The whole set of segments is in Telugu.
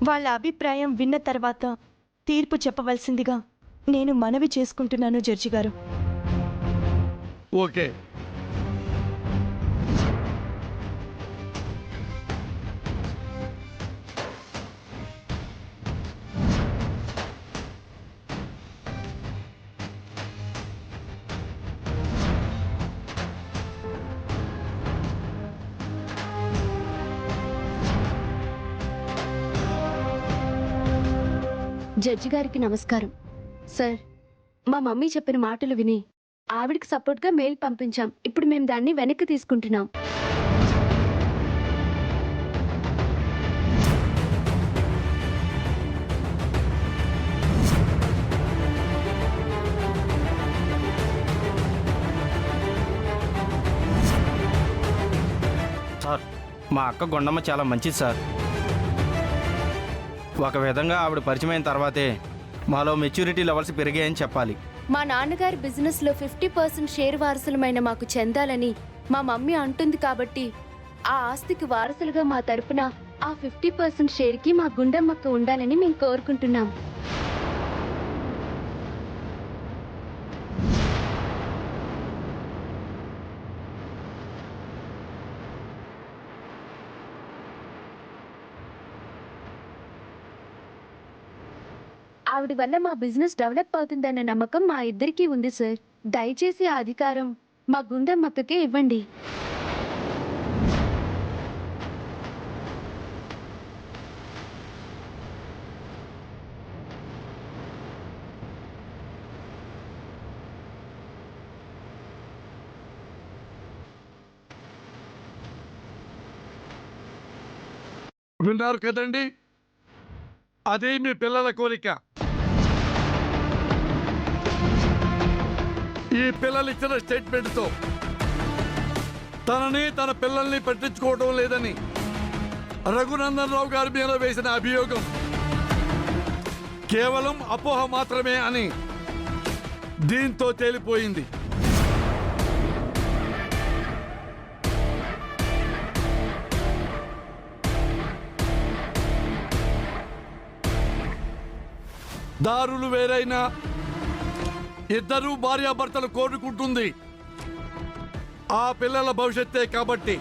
వాళ్ళ అభిప్రాయం విన్న తర్వాత తీర్పు చెప్పవలసిందిగా నేను మనవి చేసుకుంటున్నాను జడ్జి గారు. ఓకే. జడ్జి గారికి నమస్కారం. సార్, మా మమ్మీ చెప్పిన మాటలు విని ఆవిడికి సపోర్ట్గా మెయిల్ పంపించాం. ఇప్పుడు మేము దాన్ని వెనక్కి తీసుకుంటున్నాం. సార్, మా అక్క గుండమ్మ చాలా మంచిది సార్. ఒక విధంగా ఆవిడ పరిచయం అయిన తర్వాతే మాలో మెచ్యూరిటీ లెవెల్స్ పెరిగాయని చెప్పాలి. మా నాన్నగారి బిజినెస్లో 50% షేర్ వారసులమైన మాకు చెందాలని మా మమ్మీ అంటుంది కాబట్టి ఆ ఆస్తికి వారసులుగా మా తరపున ఆ 50% షేర్కి మా గుండమ్మక్క ఉండాలని మేము కోరుకుంటున్నాం. ఆవిడ వల్ల మా బిజినెస్ డెవలప్ అవుతుందన్న నమ్మకం మా ఇద్దరికీ ఉంది సార్. దయచేసి ఆ అధికారం మా గుండమ్మక్కకే ఇవ్వండి. విన్నారు కదండి, అదే మీ పిల్లల కోరిక. ఈ పిల్లలు ఇచ్చిన స్టేట్మెంట్తో తనని తన పిల్లల్ని పట్టించుకోవడం లేదని రఘునందన్ రావు గారి మీద వేసిన అభియోగం కేవలం అపోహ మాత్రమే అని దీంతో తేలిపోయింది. దారులు వేరైనా ఇద్దరు భార్యాభర్తలు కోరుకుంటుంది ఆ పిల్లల భవిష్యత్తే కాబట్టి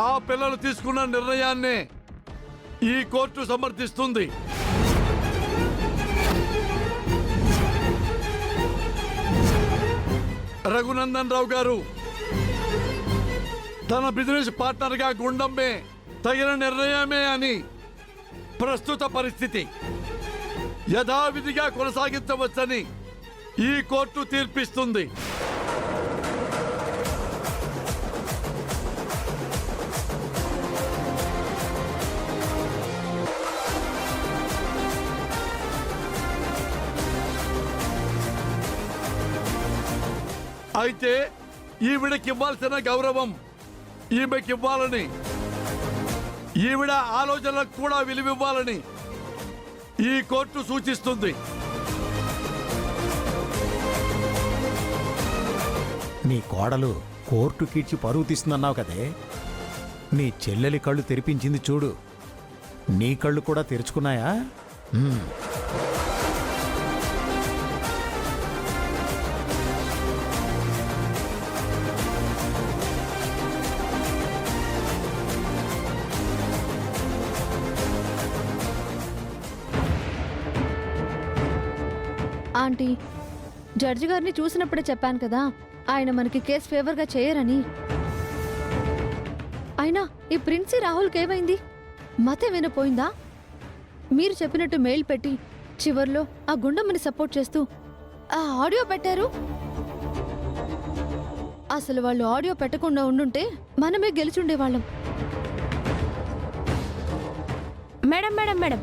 ఆ పిల్లలు తీసుకున్న నిర్ణయాన్నే ఈ కోర్టు సమర్థిస్తుంది. రఘునందన్ రావు గారు తన బిజినెస్ పార్ట్నర్గా గుండమ్మే తగిన నిర్ణయమే అని ప్రస్తుత పరిస్థితి యథావిధిగా కొనసాగించవచ్చని ఈ కోర్టు తీర్పిస్తుంది. అయితే ఈవిడకివ్వాల్సిన గౌరవం ఈమెకివ్వాలని, ఈవిడ ఆలోచనలకు కూడా విలువివ్వాలని ఈ కోర్టు సూచిస్తుంది. నీ కోడలు కోర్టు కీడ్చి పరువు తీస్తుందన్నావు కదే, నీ చెల్లెలి కళ్ళు తెరిపించింది చూడు. నీ కళ్ళు కూడా తెరుచుకున్నాయా? ఆంటీ, జడ్జి గారిని చూసినప్పుడే చెప్పాను కదా, ఆయన మనకి కేసు ఫేవర్గా చేయరని. అయినా ఈ ప్రిన్సీ రాహుల్కి ఏమైంది? మతే వినపోయిందా? మీరు చెప్పినట్టు మెయిల్ పెట్టి చివర్లో ఆ గుండమ్మని సపోర్ట్ చేస్తూ ఆ ఆడియో పెట్టారు. అసలు వాళ్ళు ఆడియో పెట్టకుండా ఉండుంటే మనమే గెలిచుండేవాళ్ళం. మేడం మేడం మేడం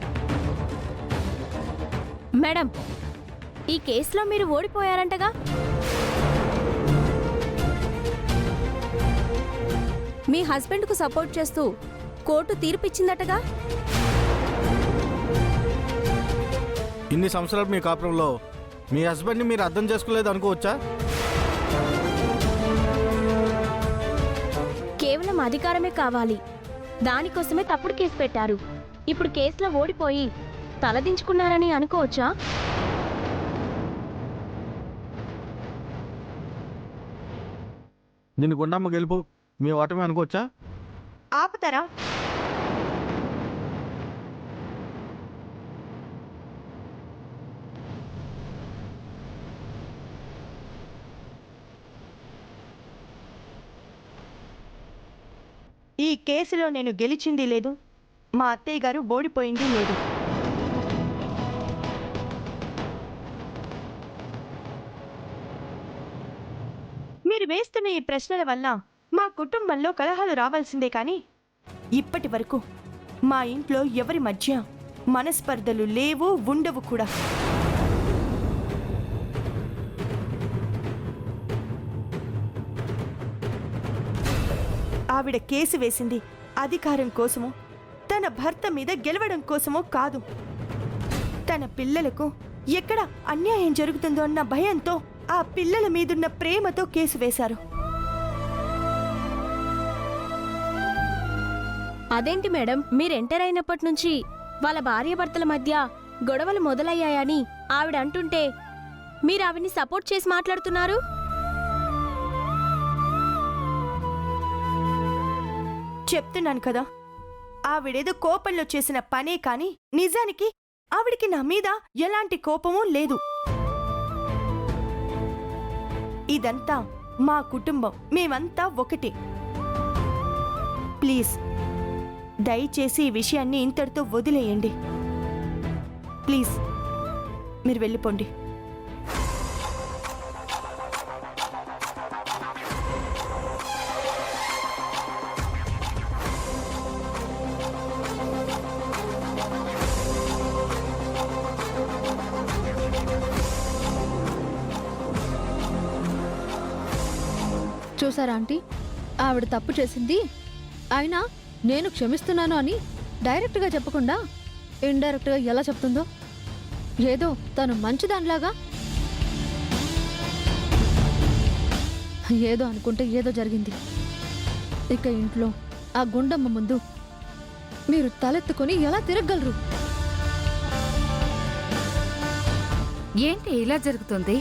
మేడం ఈ కేసులో మీరు ఓడిపోయారంటగా? మీ హస్బెండ్కు సపోర్ట్ చేస్తూ కోర్టు తీర్పిచ్చిందటగా? ఇన్ని సంవత్సరాలు మీ కాపురంలో మీ హస్బెండ్ని మీరు అర్థం చేసుకోలేదు అనుకోవచ్చా? కేవలం అధికారమే కావాలి, దానికోసమే తప్పుడు కేసు పెట్టారు. ఇప్పుడు కేసులో ఓడిపోయి తలదించుకున్నారని అనుకోవచ్చా? దీని గుండమ్మ గెలుపు మీ ఓటమి అనుకోవచ్చా? ఆపుతారా? ఈ కేసులో నేను గెలిచింది లేదు, మా అత్తయ్య గారు ఓడిపోయింది లేదు. మీరు వేస్తున్న ఈ ప్రశ్నల వల్ల మా కుటుంబంలో కలహాలు రావాల్సిందే కానీ ఇప్పటి వరకు మా ఇంట్లో ఎవరి మధ్య మనస్పర్ధలు లేవు, ఉండవు కూడా. ఆవిడ కేసు వేసింది అధికారం కోసమో తన భర్త మీద గెలవడం కోసమో కాదు. తన పిల్లలకు ఎక్కడ అన్యాయం జరుగుతుందో అన్న భయంతో, ఆ పిల్లల మీదున్న ప్రేమతో కేసు వేశారు. అదేంటి మేడం, మీరు ఎంటర్ అయినప్పటి నుంచి వాళ్ళ భార్యాభర్తల మధ్య గొడవలు మొదలయ్యాయని ఆవిడ అంటుంటే మీరు ఆవిడ్ని సపోర్ట్ చేసి మాట్లాడుతున్నారు? చెప్తున్నాను కదా, ఆవిడేదో కోపంలో చేసిన పనే కాని నిజానికి ఆవిడికి నా మీద ఎలాంటి కోపమూ లేదు. ఇదంతా మా కుటుంబం, మేమంతా ఒకటే. ప్లీజ్ దయచేసి ఈ విషయాన్ని ఇంతటితో వదిలేయండి. ప్లీజ్ మీరు వెళ్ళిపోండి. చూసారా ఆంటీ, ఆవిడ తప్పు చేసింది, అయినా నేను క్షమిస్తున్నాను అని డైరెక్ట్గా చెప్పకుండా ఇండైరెక్ట్గా ఎలా చెప్తుందో. ఏదో తను మంచిదానిలాగా. ఏదో అనుకుంటే ఏదో జరిగింది. ఇక ఇంట్లో ఆ గుండమ్మ ముందు మీరు తలెత్తుకొని ఎలా తిరగలరు? ఏంటి ఇలా జరుగుతుంది?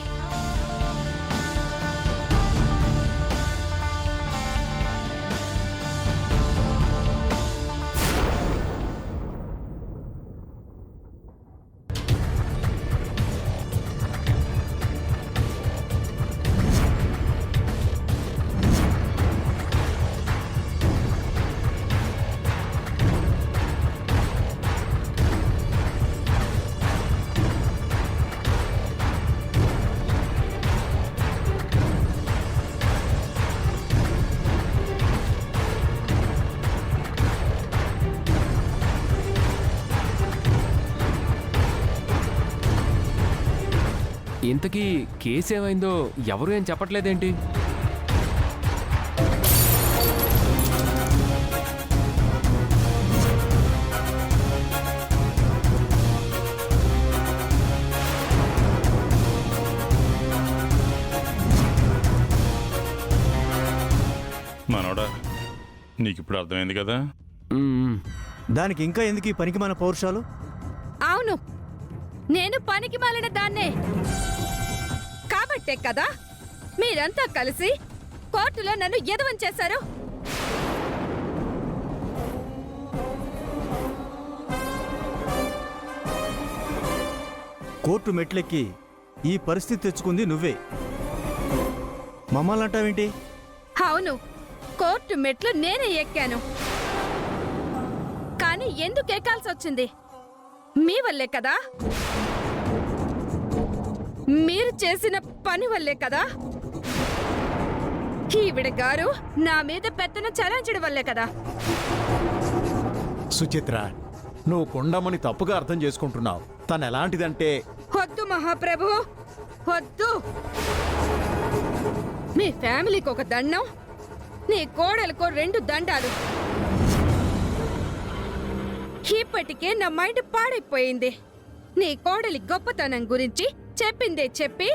ఇంతకీ కేసు ఏమైందో ఎవరు ఏం చెప్పట్లేదేంటి? మనోడా, నీకిప్పుడు అర్థమైంది కదా? దానికి ఇంకా ఎందుకు ఈ పనికి మన పౌరుషాలు? అవును, నేను పనికి మాలిన దాన్నే కాబట్టే కదా మీరంతా కలిసి కోర్టులో నన్ను ఎదవం చేశారు. కోర్టు మెట్లెక్కి ఈ పరిస్థితి తెచ్చుకుంది నువ్వే. మమ్మల్ని అంటావేంటి? అవును, కోర్టు మెట్లు నేనే ఎక్కాను. కానీ ఎందుకు ఎక్కాల్సి వచ్చింది? మీ వల్లే కదా, మీరు చేసిన పని వల్లే కదా. ఈవిడ గారు నా మీద పెత్తన చలాంచడం వల్లే కదా. సుచిత్ర, నువ్వు కొండమ్మని తప్పుగా అర్థం చేసుకుంటున్నావు. తను ఎలాంటిదంటే... వద్దు మహాప్రభు, వద్దు. మీ ఫ్యామిలీకి ఒక దండం, నీ కోడలకు 2 దండాలు. ఇప్పటికే నా మైండ్ పాడైపోయింది. నీ కోడలి గొప్పతనం గురించి చెప్పిందే చెప్పి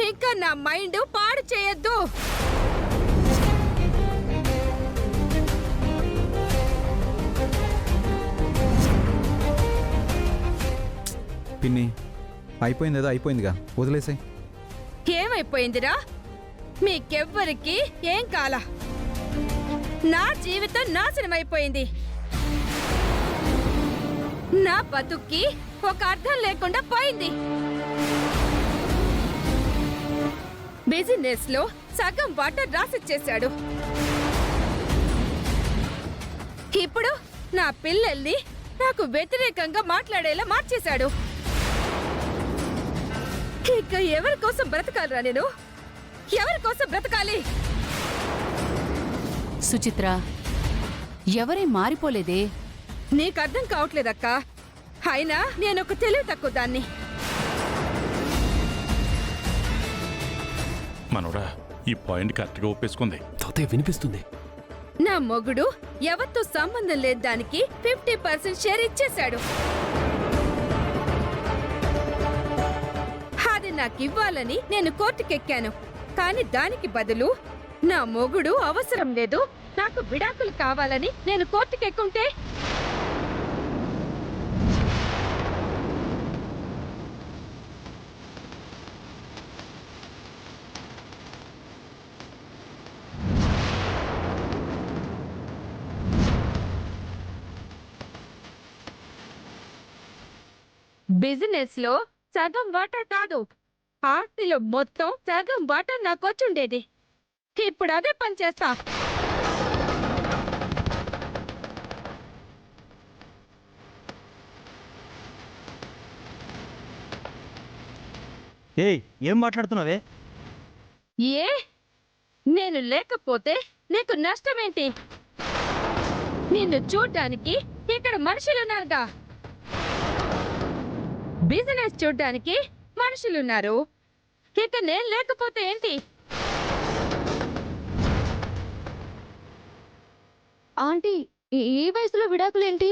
ఇంకా నా మైండ్ పాడు చేయొద్దు. పిన్ని అయిపోయిందేదో అయిపోయిందిగా వదిలేసాయి. ఏమైపోయిందిరా? మీకెవ్వరికి ఏం కాలా. నా జీవితం నాశనమైపోయింది. నా బతుక్కి ఒక అర్థం లేకుండా పోయింది. బిజినెస్ లో సగం వాటా రాసిచ్చేశాడు. ఇప్పుడు నా పిల్లల్ని నాకు వ్యతిరేకంగా మాట్లాడేలా మార్చేశాడు. ఇక ఎవరి కోసం బ్రతకాలరా నేను? ఎవరి కోసం బ్రతకాలి? సుచిత్ర, ఎవరే మారిపోలేదే. నీకు అర్థం కావట్లేదక్క. అయినా నేనొక తెలివి తక్కువ దాన్ని. మనోడా ఈ పాయింట్ కరెక్ట్గా ఒప్పేసుకుంది. తాతయ్య వినిపిస్తుంది. నా మొగుడు ఎవరితో సంబంధం లేదు దానికి 50% షేర్ ఇచ్చేశాడు. అది నాకివ్వాలని నేను కోర్టుకెక్కాను. కానీ దానికి బదులు నా మొగుడు అవసరం లేదు, నాకు విడాకులు కావాలని నేను కోర్టుకెక్కుంటే బిజినెస్ లో సగం వాటా కాదు, ఆస్తిలో మొత్తం సగం వాటా నాకొచ్చుండేది. ఇప్పుడు అదే పని చేస్తా. ఏయ్ ఏం మాట్లాడుతున్నావే? ఏ నేను లేకపోతే నీకు నష్టమేంటి? నిన్ను చూడ్డానికి ఇక్కడ మనుషులున్నారుగా. బిజినెస్ చూడ్డానికి మనుషులున్నారు. ఇక నేను లేకపోతే ఏంటి? ఆంటీ, ఈ వయసులో విడాకులేంటి?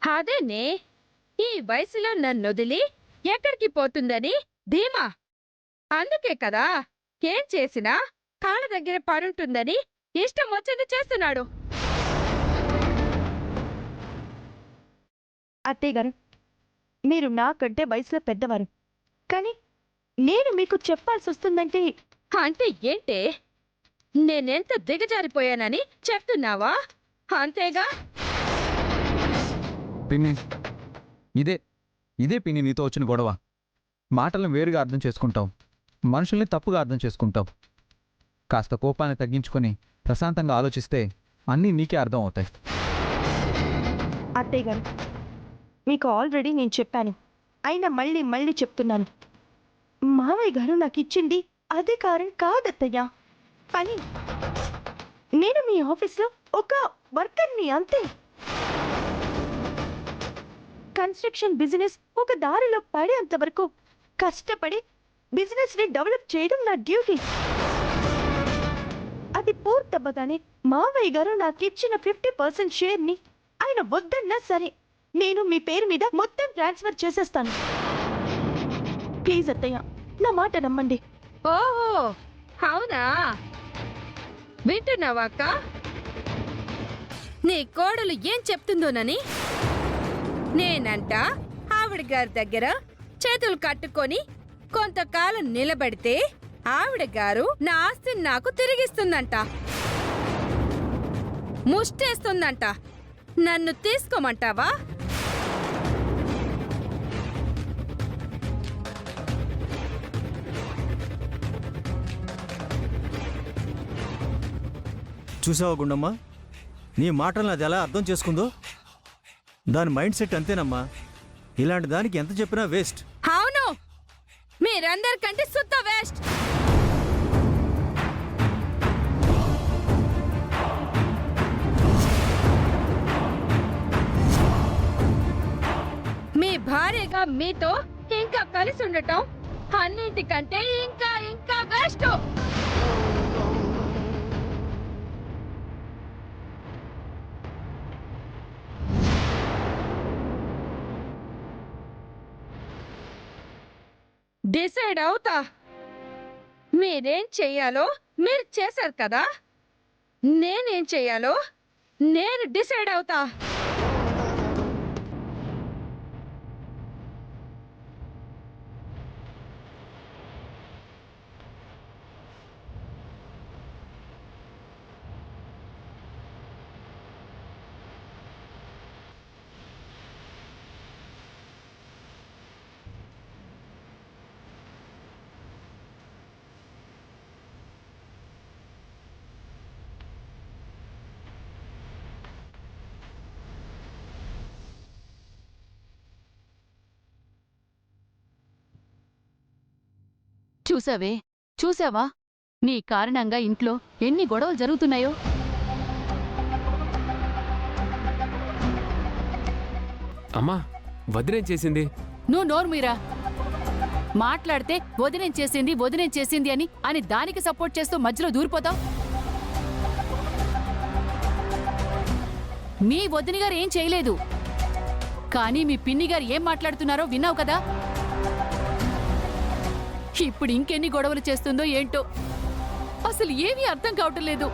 అదేనే, ఈ వయసులో నన్నొదిలి ఎక్కడికి పోతుందని ధీమా. అందుకే కదా ఏం చేసినా కాళ్ళ దగ్గర పడుంటుందని ఇష్టం వచ్చింది చేస్తున్నాడు. అత్తయ్య గారు, మీరు నాకంటే వయసులో పెద్దవారు, కానీ నేను మీకు చెప్పాల్సి వస్తుందంటే అంటే ఏంటే? నేనెంత దిగజారిపోయానని చెప్తున్నావా? అంతేగా. పిన్ని ఇదే పిన్ని నీతో వచ్చిన గొడవ. మాటలను వేరుగా అర్థం చేసుకుంటావు, మనుషుల్ని తప్పుగా అర్థం చేసుకుంటావు. కాస్త కోపాన్ని తగ్గించుకొని ప్రశాంతంగా ఆలోచిస్తే అన్నీ నీకే అర్థం అవుతాయి. అత్తయ్య గారు, మీకు ఆల్రెడీ నేను చెప్పాను, అయినా మళ్ళీ చెప్తున్నాను. మావయ్య గారు నాకు ఇచ్చింది అధికారం కాదత్తయ్య, పని. నేను మీ ఆఫీస్లో ఒక వర్కర్ని, అంతే. కన్స్ట్రక్షన్ బిజినెస్ ఒక దారిలో పడేంత వరకు కష్టపడి బిజినెస్ని డెవలప్ చేయడం నా డ్యూటీ. అది పూర్తవ్వగానే మావయ్య గారు నాకు ఇచ్చిన 50% షేర్ని ఆయన వద్దన్నా సరే నేను మీ పేరు మీద మొత్తం ట్రాన్స్ఫర్ చేసేస్తాను. ప్లీజ్ అత్తయ్య, నా మాట నమ్మండి. ఓహో, అవునా? వింటున్నావా అక్క? నీ కోడలు ఏం చెప్తుందోనని. నేనంట ఆవిడ గారి దగ్గర చేతులు కట్టుకొని కొంతకాలం నిలబడితే ఆవిడ గారు నా ఆస్తిని నాకు తిరిగిస్తుందంట, ముష్టేస్తుందంట. నన్ను తీసుకోమంటావా? చూసావా గుండమ్మ, నీ మాటలను అది ఎలా అర్థం చేసుకుందో. దాని మైండ్ సెట్ అంతేనమ్మా. ఇలాంటి దానికి ఎంత చెప్పినా వేస్ట్. అవును, మీరందరికంటే సుత్త వేస్ట్. మీ భార్యగా మీతో ఇంకా కలిసి ఉండటం అన్నింటికంటే ఇంకా వేస్ట్. డిసైడ్ అవుతా. మీరేం చెయ్యాలో మీరు చేశారు కదా, నేనేం చెయ్యాలో నేను డిసైడ్ అవుతా. చూసావా నీ కారణంగా ఇంట్లో ఎన్ని గొడవలు జరుగుతున్నాయో. అమ్మా వదిలేం చేసింది? నువ్వు నోర్మీరా. మాట్లాడితే వదినేం చేసింది అని దానికి సపోర్ట్ చేస్తూ మధ్యలో దూరిపోతావు. మీ వదిన గారు ఏం చేయలేదు, కానీ మీ పిన్ని గారు ఏం మాట్లాడుతున్నారో విన్నావు కదా. ఇప్పుడు ఇంకెన్ని గొడవలు చేస్తుందో ఏంటో, అసలు ఏమీ అర్థం కావటం లేదు.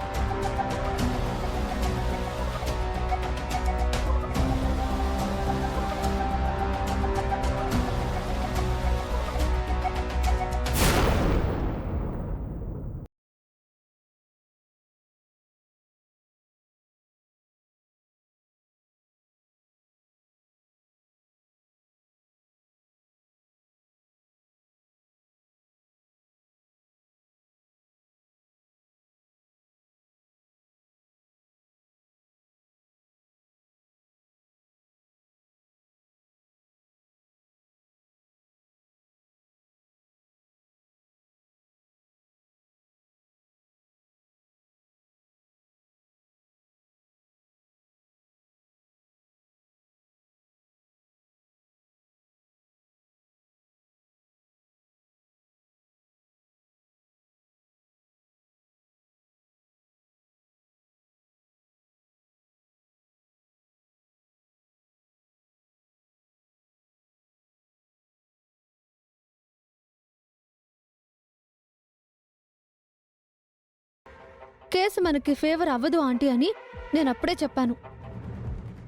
కేసు మనకి ఫేవర్ అవ్వదు ఆంటీ అని నేను అప్పుడే చెప్పాను.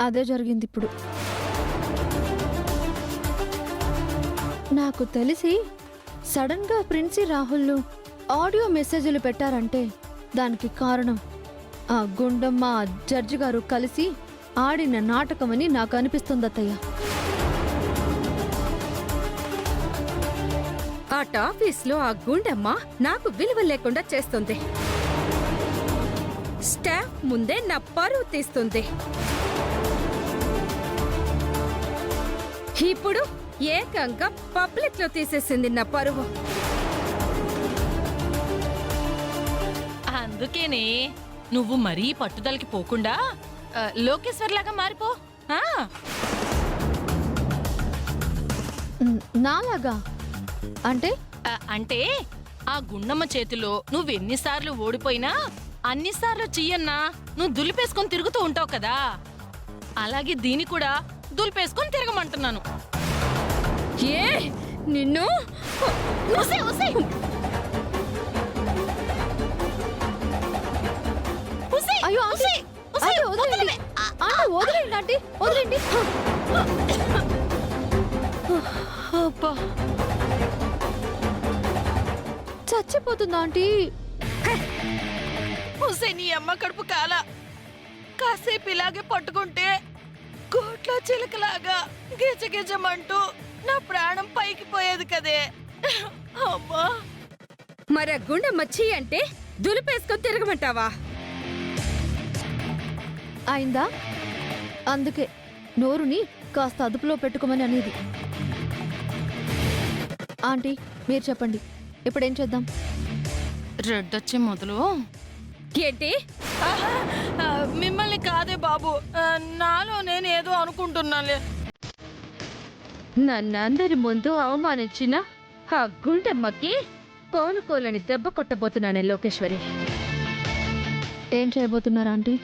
అదే జరిగింది ఇప్పుడు. నాకు తెలిసి సడన్గా ప్రిన్సీ రాహుల్ ఆడియో మెసేజ్లు పెట్టారంటే దానికి కారణం ఆ గుండమ్మ జడ్జి గారు కలిసి ఆడిన నాటకమని నాకు అనిపిస్తుంది అత్తయ్య. ఆ టాఫీస్లో ఆ గుండమ్మ నాకు విలువ లేకుండా చేస్తుంది. స్టాఫ్ ముందే నా పరువు తీస్తుంది. ఇప్పుడు ఏకంగా పబ్లిక్ లో తీసేసింది నా పరువు. అందుకేనే నువ్వు మరీ పట్టుదలకి పోకుండా లోకేశ్వర్ లాగా మారిపో. నాలాగా అంటే అంటే ఆ గుండమ్మ చేతిలో నువ్వెన్నిసార్లు ఓడిపోయినా అన్నిసార్లు చెయ్యన్నా నువ్వు దులిపేసుకొని తిరుగుతూ ఉంటావు కదా, అలాగే దీని కూడా దులిపేసుకొని తిరగమంటున్నాను. ఏ నిన్ను అయ్యో వదిలేండి ఆంటీ, వదిలేండి. చచ్చిపోతుందా ఆంటీ? నీ అమ్మ కడుపు కాల కాసేపు ఇలాగే పట్టుకుంటే కోట్లో చిలకలాగా గిజగిజమంటూ నా ప్రాణం పైకి పోయేది కదే. అమ్మా మర గుండమ్మ చీ అంటే దులిపేసుకొని తిరగమంటావా? అయిందా? అందుకే నోరుని కాస్త అదుపులో పెట్టుకోమని అనేది. ఆంటీ మీరు చెప్పండి, ఇప్పుడేం చేద్దాం? రెడ్ వచ్చే మొదలు ఏంటి? మిమ్మల్ని కాదే బాబు, నాలో నేను ఏదో అనుకుంటున్నాలే. నన్నందరి ముందు అవమానించిన ఆ గుండమ్మకి కోలుకోలని దెబ్బ కొట్టబోతున్నానే లోకేశ్వరి. ఏం చేయబోతున్నారు ఆంటీ?